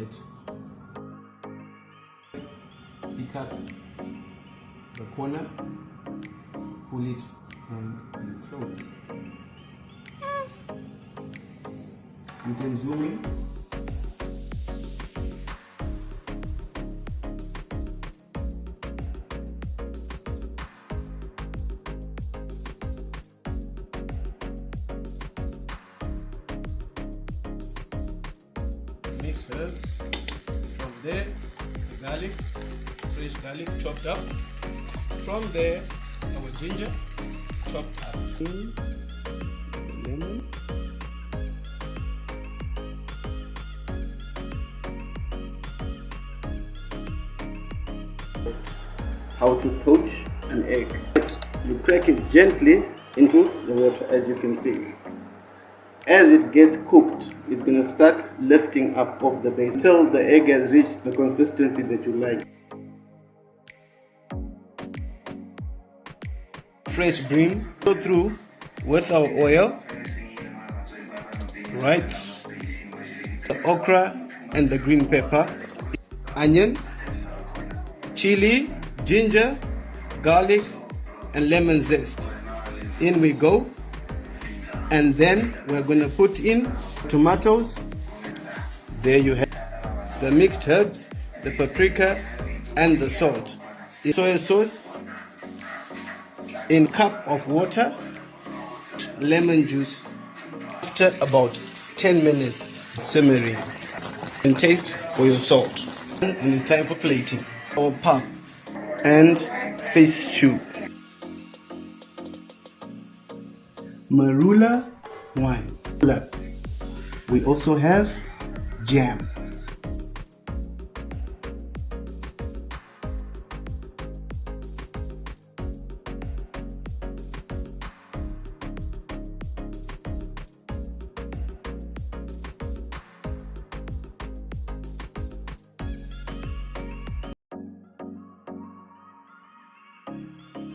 right? Pick up the corner, pull it, and you close. You can zoom in. Mix herbs. From there, the garlic, fresh garlic chopped up. From there, our ginger chopped up. Lemon. How to poach an egg. You crack it gently into the water, as you can see. As it gets cooked, it's going to start lifting up off the base until the egg has reached the consistency that you like. Fresh bream, go through with our oil, right? The okra and the green pepper, onion, chili, ginger, garlic, and lemon zest. In we go. And then we're going to put in tomatoes. There you have the mixed herbs, the paprika, and the salt. Soy sauce in cup of water, lemon juice. After about 10 minutes simmering, and taste for your salt. And it's time for plating. Our pap and fish stew. Marula wine. We also have jam.